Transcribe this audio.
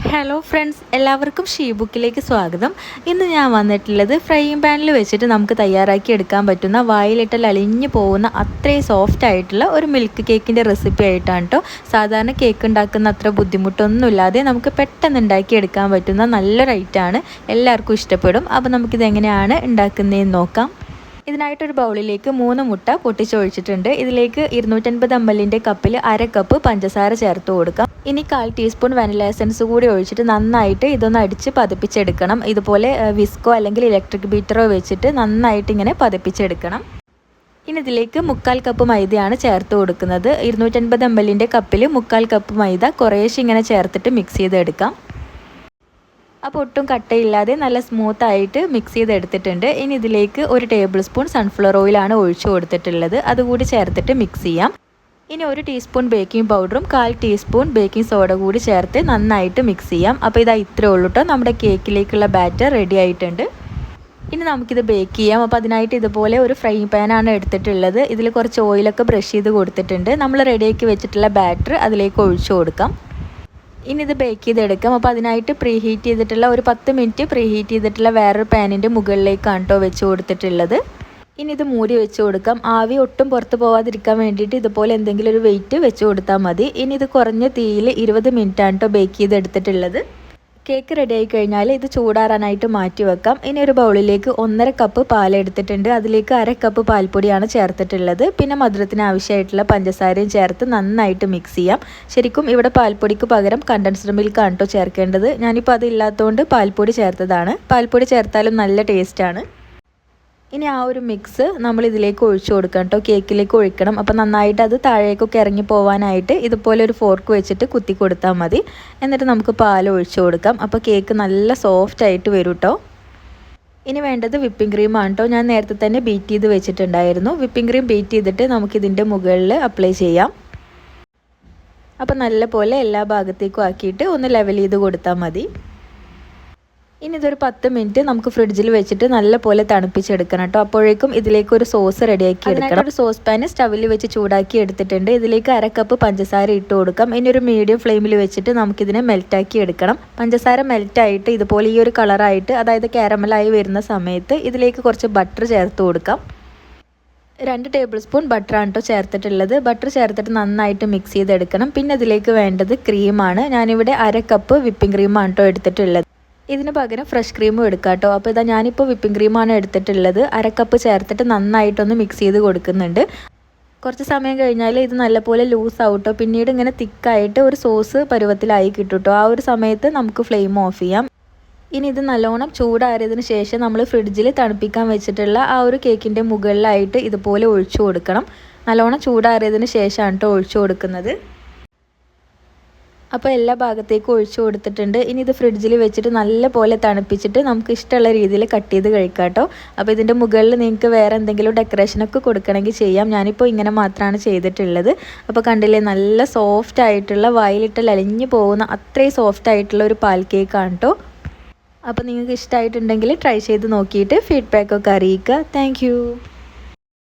Hello friends, എല്ലാവർക്കും ഷീബുക്കിലേക്ക് സ്വാഗതം. ഇന്ന് ഞാൻ വന്നിട്ടുള്ളത് ഫ്രൈയിങ് പാനിൽ വെച്ചിട്ട് നമുക്ക് തയ്യാറാക്കി എടുക്കാൻ പറ്റുന്ന വായിലിട്ടാൽ അലിഞ്ഞു പോകുന്ന അത്രയും സോഫ്റ്റ് ആയിട്ടുള്ള ഒരു മിൽക്ക് കേക്കിൻ്റെ റെസിപ്പി ആയിട്ടാണ് കേട്ടോ. സാധാരണ കേക്ക് ഉണ്ടാക്കുന്ന അത്ര ബുദ്ധിമുട്ടൊന്നുമില്ലാതെ നമുക്ക് പെട്ടെന്ന് ഉണ്ടാക്കി എടുക്കാൻ പറ്റുന്ന നല്ലൊരു ഐറ്റമാണ്. എല്ലാവർക്കും ഇഷ്ടപ്പെടും. അപ്പോൾ നമുക്കിത് എങ്ങനെയാണ് ഉണ്ടാക്കുന്നതെന്ന് നോക്കാം. ഇതിനായിട്ടൊരു ബൗളിലേക്ക് 3 മുട്ട പൊട്ടിച്ചൊഴിച്ചിട്ടുണ്ട്. ഇതിലേക്ക് 250 ml കപ്പിൽ 1/2 കപ്പ് പഞ്ചസാര ചേർത്ത് കൊടുക്കാം. ഇനി 1/4 ടീസ്പൂൺ വാനില എസൻസ് കൂടി ഒഴിച്ചിട്ട് നന്നായിട്ട് ഇതൊന്ന് അടിച്ച് പതിപ്പിച്ചെടുക്കണം. ഇതുപോലെ വിസ്കോ അല്ലെങ്കിൽ ഇലക്ട്രിക് ബീറ്ററോ വെച്ചിട്ട് നന്നായിട്ട് ഇങ്ങനെ പതിപ്പിച്ചെടുക്കണം. ഇനി ഇതിലേക്ക് 1/4 കപ്പ് മൈദയാണ് ചേർത്ത് കൊടുക്കുന്നത്. 250 ml കപ്പിൽ 1/4 കപ്പ് മൈദ കുറേശ്ശെ ഇങ്ങനെ ചേർത്തിട്ട് മിക്സ് ചെയ്തെടുക്കാം. അപ്പോൾ ഒട്ടും കട്ടയില്ലാതെ നല്ല സ്മൂത്തായിട്ട് മിക്സ് ചെയ്തെടുത്തിട്ടുണ്ട്. ഇനി ഇതിലേക്ക് 1 ടേബിൾ സ്പൂൺ സൺഫ്ലവർ ഓയിലാണ് ഒഴിച്ചു കൊടുത്തിട്ടുള്ളത്. അതുകൂടി ചേർത്തിട്ട് മിക്സ് ചെയ്യാം. ഇനി 1 ടീസ്പൂൺ ബേക്കിംഗ് പൗഡറും 1/4 ടീസ്പൂൺ ബേക്കിംഗ് സോഡ കൂടി ചേർത്ത് നന്നായിട്ട് മിക്സ് ചെയ്യാം. അപ്പോൾ ഇതാ ഇത്രയേ ഉള്ളൂ കേട്ടോ. നമ്മുടെ കേക്കിലേക്കുള്ള ബാറ്റർ റെഡി ആയിട്ടുണ്ട്. ഇനി നമുക്കിത് ബേക്ക് ചെയ്യാം. അപ്പോൾ അതിനായിട്ട് ഇതുപോലെ ഒരു ഫ്രൈയിങ് പാനാണ് എടുത്തിട്ടുള്ളത്. ഇതിൽ കുറച്ച് ഓയിലൊക്കെ ബ്രഷ് ചെയ്ത് കൊടുത്തിട്ടുണ്ട്. നമ്മൾ റെഡിയാക്കി വെച്ചിട്ടുള്ള ബാറ്റർ അതിലേക്ക് ഒഴിച്ചു കൊടുക്കാം. ഇനി ഇത് ബേക്ക് ചെയ്തെടുക്കാം. അപ്പോൾ അതിനായിട്ട് പ്രീഹീറ്റ് ചെയ്തിട്ടുള്ള ഒരു 10 മിനിറ്റ് പ്രീഹീറ്റ് ചെയ്തിട്ടുള്ള വേറൊരു പാനിൻ്റെ മുകളിലേക്കാണ് കേട്ടോ വെച്ച് കൊടുത്തിട്ടുള്ളത്. ഇനി ഇത് മൂടി വെച്ച് കൊടുക്കാം. ആവി ഒട്ടും പുറത്ത് പോവാതിരിക്കാൻ വേണ്ടിയിട്ട് ഇതുപോലെ എന്തെങ്കിലും ഒരു വെയിറ്റ് വെച്ച് കൊടുത്താൽ മതി. ഇനി ഇത് കുറഞ്ഞ തീയിൽ 20 മിനിറ്റാണ് കേട്ടോ ബേക്ക് ചെയ്തെടുത്തിട്ടുള്ളത്. കേക്ക് റെഡി ആയി കഴിഞ്ഞാൽ ഇത് ചൂടാറാനായിട്ട് മാറ്റി വെക്കാം. ഇനി ഒരു ബൗളിലേക്ക് 1.5 കപ്പ് പാൽ എടുത്തിട്ടുണ്ട്. അതിലേക്ക് 1/2 കപ്പ് പാൽപ്പൊടിയാണ് ചേർത്തിട്ടുള്ളത്. പിന്നെ മധുരത്തിന് ആവശ്യമായിട്ടുള്ള പഞ്ചസാരയും ചേർത്ത് നന്നായിട്ട് മിക്സ് ചെയ്യാം. ശരിക്കും ഇവിടെ പാൽപ്പൊടിക്ക് പകരം കണ്ടൻസ്ഡ് മിൽക്കാണ് കേട്ടോ ചേർക്കേണ്ടത്. ഞാനിപ്പോൾ അതില്ലാത്തതുകൊണ്ട് പാൽപ്പൊടി ചേർത്തതാണ്. പാൽപ്പൊടി ചേർത്താലും നല്ല ടേസ്റ്റാണ്. ഇനി ആ ഒരു മിക്സ് നമ്മൾ ഇതിലേക്ക് ഒഴിച്ചു കൊടുക്കണം കേട്ടോ. കേക്കിലേക്ക് ഒഴിക്കണം. അപ്പോൾ നന്നായിട്ട് അത് താഴേക്കൊക്കെ ഇറങ്ങി പോകാനായിട്ട് ഇതുപോലെ ഒരു ഫോർക്ക് വെച്ചിട്ട് കുത്തി കൊടുത്താൽ മതി. എന്നിട്ട് നമുക്ക് പാൽ ഒഴിച്ചു കൊടുക്കാം. അപ്പോൾ കേക്ക് നല്ല സോഫ്റ്റ് ആയിട്ട് വരും കേട്ടോ. ഇനി വേണ്ടത് വിപ്പിംഗ് ക്രീമാണ് കേട്ടോ. ഞാൻ നേരത്തെ തന്നെ ബീറ്റ് ചെയ്ത് വെച്ചിട്ടുണ്ടായിരുന്നു. വിപ്പിംഗ് ക്രീം ബീറ്റ് ചെയ്തിട്ട് നമുക്കിതിൻ്റെ മുകളിൽ അപ്ലൈ ചെയ്യാം. അപ്പോൾ നല്ല പോലെ എല്ലാ ഭാഗത്തേക്കും ആക്കിയിട്ട് ഒന്ന് ലെവൽ ചെയ്ത് കൊടുത്താൽ മതി. ഇനി ഇതൊരു 10 മിനിറ്റ് നമുക്ക് ഫ്രിഡ്ജിൽ വെച്ചിട്ട് നല്ല പോലെ തണുപ്പിച്ചെടുക്കണം കേട്ടോ. അപ്പോഴേക്കും ഇതിലേക്ക് ഒരു സോസ് റെഡിയാക്കി എടുക്കണം. ഒരു സോസ് പാൻ സ്റ്റവിൽ വെച്ച് ചൂടാക്കി എടുത്തിട്ടുണ്ട്. ഇതിലേക്ക് 1/2 കപ്പ് പഞ്ചസാര ഇട്ട് കൊടുക്കാം. ഇനി ഒരു മീഡിയം ഫ്ലെയിമിൽ വെച്ചിട്ട് നമുക്കിതിനെ മെൽറ്റാക്കി എടുക്കണം. പഞ്ചസാര മെൽറ്റായിട്ട് ഇതുപോലെ ഈ ഒരു കളറായിട്ട്, അതായത് കാരമലായി വരുന്ന സമയത്ത് ഇതിലേക്ക് കുറച്ച് ബട്ടർ ചേർത്ത് കൊടുക്കാം. 2 ടേബിൾ സ്പൂൺ ബട്ടറാണ് കേട്ടോ ചേർത്തിട്ടുള്ളത്. ബട്ടർ ചേർത്തിട്ട് നന്നായിട്ട് മിക്സ് ചെയ്തെടുക്കണം. പിന്നെ ഇതിലേക്ക് വേണ്ടത് ക്രീമാണ്. ഞാനിവിടെ 1/2 കപ്പ് വിപ്പിംഗ് ക്രീമാണ് കേട്ടോ എടുത്തിട്ടുള്ളത്. ഇതിന് പകരം ഫ്രഷ് ക്രീമും എടുക്കാം കേട്ടോ. അപ്പോൾ ഇതാ ഞാനിപ്പോൾ വിപ്പിംഗ് ക്രീമാണ് എടുത്തിട്ടുള്ളത്. 1/2 കപ്പ് ചേർത്തിട്ട് നന്നായിട്ടൊന്ന് മിക്സ് ചെയ്ത് കൊടുക്കുന്നുണ്ട്. കുറച്ച് സമയം കഴിഞ്ഞാൽ ഇത് നല്ലപോലെ ലൂസ് ആവട്ടോ. പിന്നീട് ഇങ്ങനെ തിക്കായിട്ട് ഒരു സോസ് പരുവത്തിലായി കിട്ടും കേട്ടോ. ആ ഒരു സമയത്ത് നമുക്ക് ഫ്ലെയിം ഓഫ് ചെയ്യാം. ഇനി ഇത് നല്ലോണം ചൂടാറിയതിന് ശേഷം നമ്മൾ ഫ്രിഡ്ജിൽ തണുപ്പിക്കാൻ വെച്ചിട്ടുള്ള ആ ഒരു കേക്കിൻ്റെ മുകളിലായിട്ട് ഇതുപോലെ ഒഴിച്ചു കൊടുക്കണം. നല്ലോണം ചൂടാറിയതിന് ശേഷമാണ് കേട്ടോ ഒഴിച്ചു കൊടുക്കുന്നത്. അപ്പോൾ എല്ലാ ഭാഗത്തേക്കും ഒഴിച്ചു കൊടുത്തിട്ടുണ്ട്. ഇനി ഇത് ഫ്രിഡ്ജിൽ വെച്ചിട്ട് നല്ല പോലെ തണുപ്പിച്ചിട്ട് നമുക്ക് ഇഷ്ടമുള്ള രീതിയിൽ കട്ട് ചെയ്ത് കഴിക്കാം കേട്ടോ. അപ്പോൾ ഇതിൻ്റെ മുകളിൽ നിങ്ങൾക്ക് വേറെ എന്തെങ്കിലും ഡെക്കറേഷനൊക്കെ കൊടുക്കണമെങ്കിൽ ചെയ്യാം. ഞാനിപ്പോൾ ഇങ്ങനെ മാത്രമാണ് ചെയ്തിട്ടുള്ളത്. അപ്പോൾ കണ്ടില്ലേ, നല്ല സോഫ്റ്റ് ആയിട്ടുള്ള വായിലിട്ടാൽ അലിഞ്ഞു പോകുന്ന അത്രയും സോഫ്റ്റ് ആയിട്ടുള്ള ഒരു പാൽ കേക്കാണ് കേട്ടോ. അപ്പോൾ നിങ്ങൾക്ക് ഇഷ്ടമായിട്ടുണ്ടെങ്കിൽ ട്രൈ ചെയ്ത് നോക്കിയിട്ട് ഫീഡ്ബാക്കൊക്കെ അറിയിക്കുക. താങ്ക്